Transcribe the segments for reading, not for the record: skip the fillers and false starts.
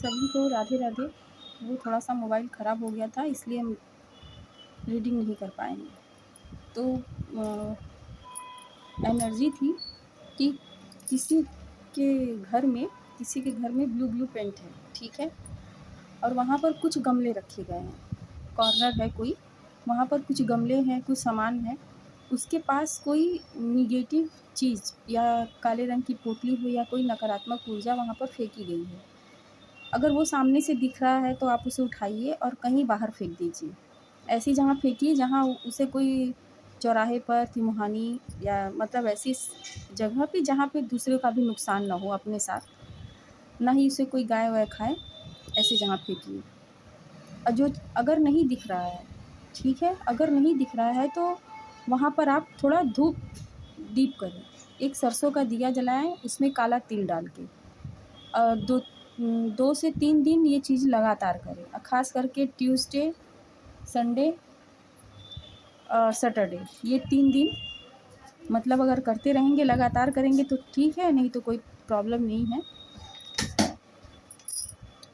सभी को राधे राधे। वो थोड़ा-सा मोबाइल ख़राब हो गया था, इसलिए हम रीडिंग नहीं कर पाए हैं। तो एनर्जी थी कि किसी के घर में किसी के घर में ब्लू पेंट है, ठीक है? और वहाँ पर कुछ गमले रखे गए हैं, कॉर्नर है कोई, वहाँ पर कुछ गमले हैं, कुछ सामान है। उसके पास कोई नेगेटिव चीज़ या काले रंग की पोटली हो या कोई नकारात्मक ऊर्जा वहाँ पर फेंकी गई है। अगर वो सामने से दिख रहा है तो आप उसे उठाइए और कहीं बाहर फेंक दीजिए। ऐसी जगह फेंकिए जहाँ उसे कोई चौराहे पर, तिमुहानी या मतलब ऐसी जगह पे जहाँ पे दूसरे का भी नुकसान ना हो अपने साथ, ना ही उसे कोई गाय-वाय खाए, ऐसी जगह फेंकिए। जो अगर नहीं दिख रहा है, ठीक है? अगर नहीं दिख रहा है तो वहाँ पर आप थोड़ा धूप दीप करें। एक सरसों का दिया जलाएँ, उसमें काला तिल डाल के। 2 से 3 दिन ये चीज़ लगातार करें। ख़ास करके ट्यूसडे, संडे सैटरडे, ये 3 दिन मतलब अगर करते रहेंगे, लगातार करेंगे तो ठीक है, नहीं तो कोई प्रॉब्लम नहीं है।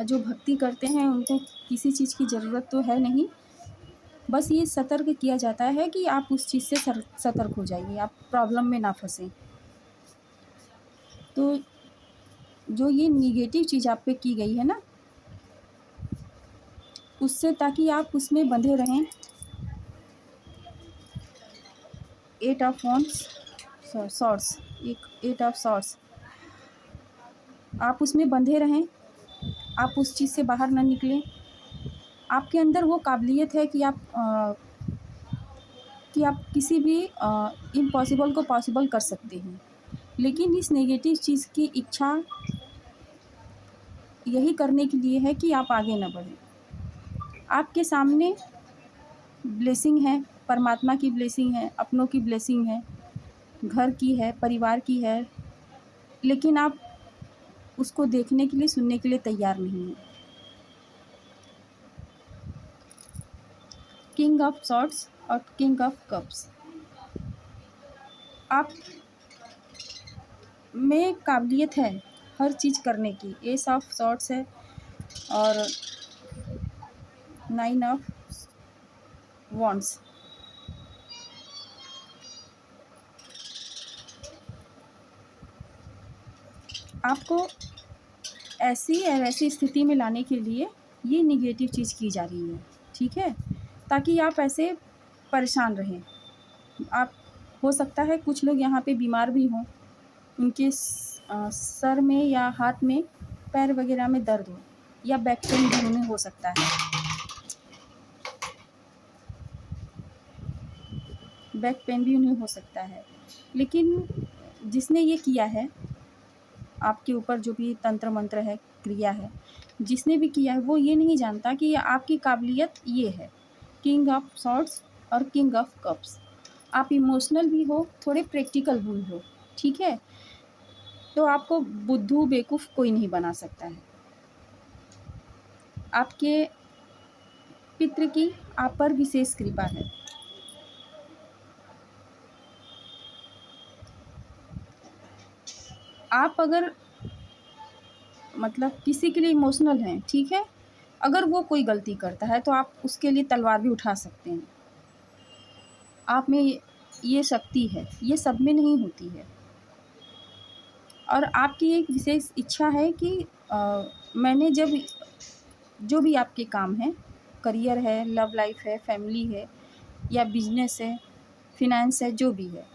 जो भक्ति करते हैं उनको किसी चीज़ की ज़रूरत तो है नहीं, बस ये सतर्क किया जाता है कि आप उस चीज़ से सतर्क हो जाइए, आप प्रॉब्लम में ना फँसें। तो जो ये नेगेटिव चीज़ आप पे की गई है ना, उससे ताकि आप उसमें बंधे रहें, 8 ऑफ वॉन्ड्स सॉर्ड्स, एक 8 ऑफ सॉर्ड्स, आप उसमें बंधे रहें, आप उस चीज़ से बाहर ना निकलें। आपके अंदर वो काबिलियत है कि आप किसी भी इम्पॉसिबल को पॉसिबल कर सकते हैं। लेकिन इस नेगेटिव चीज़ की इच्छा यही करने के लिए है कि आप आगे ना बढ़ें। आपके सामने ब्लेसिंग है, परमात्मा की ब्लेसिंग है, अपनों की ब्लेसिंग है, घर की है, परिवार की है, लेकिन आप उसको देखने के लिए, सुनने के लिए तैयार नहीं हैं। किंग ऑफ सॉर्ड्स और किंग ऑफ कप्स, आप में काबिलियत है हर चीज़ करने की। एस ऑफ सॉर्ड्स है और 9 ऑफ वॉन्ड्स। आपको ऐसी और ऐसी स्थिति में लाने के लिए ये नेगेटिव चीज़ की जा रही है, ठीक है? ताकि आप ऐसे परेशान रहें। आप हो सकता है कुछ लोग यहाँ पे बीमार भी हों, उनके सर में या हाथ में, पैर वगैरह में दर्द हो या बैक पेन भी उन्हें हो सकता है। बैक पेन भी उन्हें हो सकता है। लेकिन जिसने ये किया है, आपके ऊपर जो भी तंत्र मंत्र है, क्रिया है, जिसने भी किया है वो ये नहीं जानता कि आपकी काबिलियत ये है, किंग ऑफ सॉर्ड्स और किंग ऑफ कप्स। आप इमोशनल भी हो, थोड़े प्रैक्टिकल भी हो, ठीक है? तो आपको बुद्धू बेवकूफ़ कोई नहीं बना सकता है। आपके पितृ की आप पर विशेष कृपा है। आप अगर मतलब किसी के लिए इमोशनल हैं, ठीक है? अगर वो कोई गलती करता है तो आप उसके लिए तलवार भी उठा सकते हैं। आप में ये शक्ति है, ये सब में नहीं होती है। और आपकी एक विशेष इच्छा है कि मैंने जब जो भी आपके काम हैं, करियर है, लव लाइफ है, फैमिली है या बिजनेस है, फिनेंस है, जो भी है,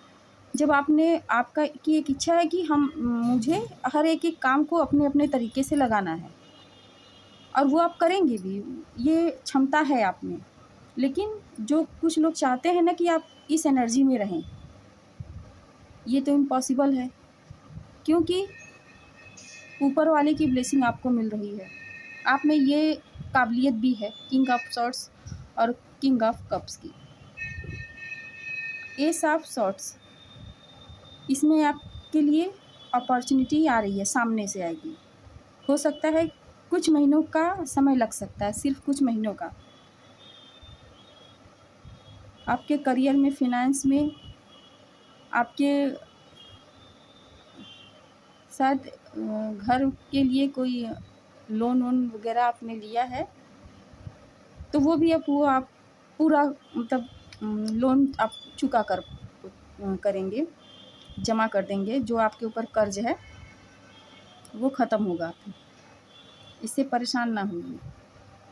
जब आपने आपका की एक इच्छा है कि मुझे हर एक काम को अपने अपने तरीके से लगाना है और वो आप करेंगे भी, ये क्षमता है आप में। लेकिन जो कुछ लोग चाहते हैं ना कि आप इस एनर्जी में रहें, ये तो इम्पॉसिबल है, क्योंकि ऊपर वाले की ब्लेसिंग आपको मिल रही है। आप में ये काबिलियत भी है किंग ऑफ सॉर्ड्स और किंग ऑफ कप्स की। एस ऑफ सॉर्ड्स, इसमें आपके लिए अपॉर्चुनिटी आ रही है, सामने से आएगी। हो सकता है कुछ महीनों का समय लग सकता है, सिर्फ कुछ महीनों का। आपके करियर में, फिनेंस में, आपके शायद घर के लिए कोई लोन वोन वगैरह आपने लिया है तो वो भी अब वो आप पूरा मतलब लोन आप चुका करेंगे, जमा कर देंगे। जो आपके ऊपर कर्ज है वो ख़त्म होगा। इससे परेशान ना होइए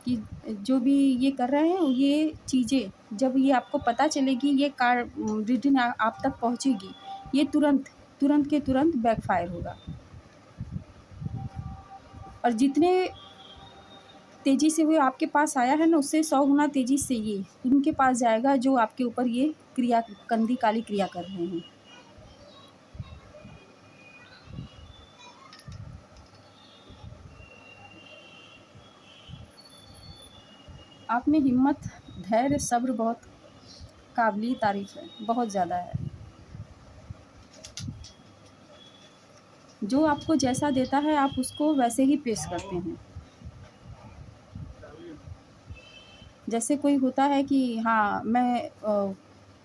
कि जो भी ये कर रहे हैं ये चीज़ें जब ये आपको पता चलेगी, ये रीडिंग आप तक पहुंचेगी, ये तुरंत के तुरंत बैकफायर होगा। और जितने तेज़ी से वो आपके पास आया है ना, उससे 100 गुना तेज़ी से ये उनके पास जाएगा जो आपके ऊपर ये गंदी काली क्रिया कर रहे हैं। आप में हिम्मत, धैर्य, सब्र बहुत काबिल तारीफ़ है, बहुत ज़्यादा है। जो आपको जैसा देता है आप उसको वैसे ही पेश करते हैं। जैसे कोई होता है कि हाँ मैं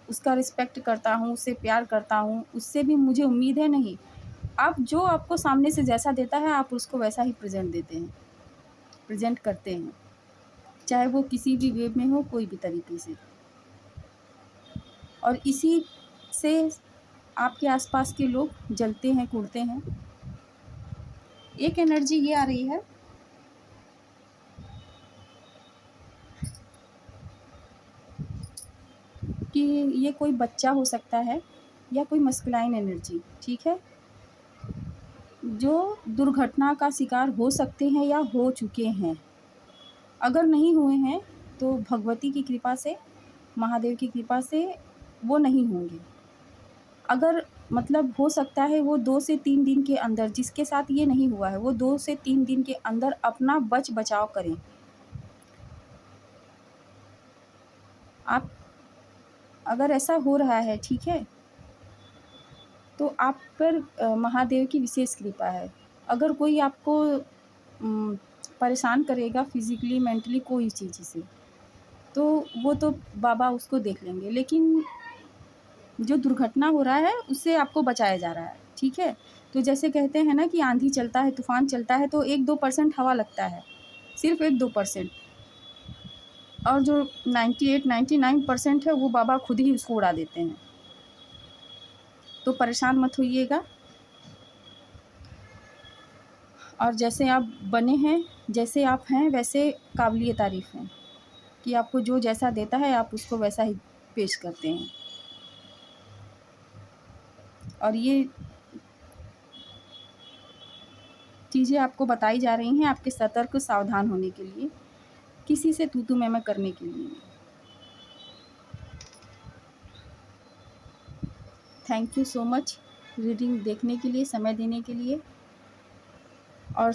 उसका रिस्पेक्ट करता हूँ, उससे प्यार करता हूँ, उससे भी मुझे उम्मीद है नहीं। आप जो आपको सामने से जैसा देता है आप उसको वैसा ही प्रेज़ेंट करते हैं, चाहे वो किसी भी वे में हो, कोई भी तरीके से। और इसी से आपके आसपास के लोग जलते हैं, कुढ़ते हैं। एक एनर्जी ये आ रही है कि ये कोई बच्चा हो सकता है या कोई मस्कुलाइन एनर्जी, ठीक है, जो दुर्घटना का शिकार हो सकते हैं या हो चुके हैं। अगर नहीं हुए हैं तो भगवती की कृपा से, महादेव की कृपा से वो नहीं होंगे। अगर मतलब हो सकता है वो 2 से 3 दिन के अंदर, जिसके साथ ये नहीं हुआ है वो 2 से 3 दिन के अंदर अपना बचाव करें। आप अगर ऐसा हो रहा है, ठीक है, तो आप पर महादेव की विशेष कृपा है। अगर कोई आपको परेशान करेगा फिज़िकली, मेंटली कोई चीज़ से, तो वो तो बाबा उसको देख लेंगे, लेकिन जो दुर्घटना हो रहा है उससे आपको बचाया जा रहा है, ठीक है। तो जैसे कहते हैं ना कि आंधी चलता है, तूफान चलता है तो 1-2% हवा लगता है, सिर्फ 1-2%, और जो 98-99% है वो बाबा खुद ही उसको उड़ा देते हैं। तो परेशान मत होइएगा। और जैसे आप बने हैं, जैसे आप हैं वैसे काबिलिए तारीफ़ हैं कि आपको जो जैसा देता है आप उसको वैसा ही पेश करते हैं। और ये चीज़ें आपको बताई जा रही हैं आपके सतर्क सावधान होने के लिए, किसी से तू-तू मैं-मैं करने के लिए। Thank you so much reading देखने के लिए, समय देने के लिए। और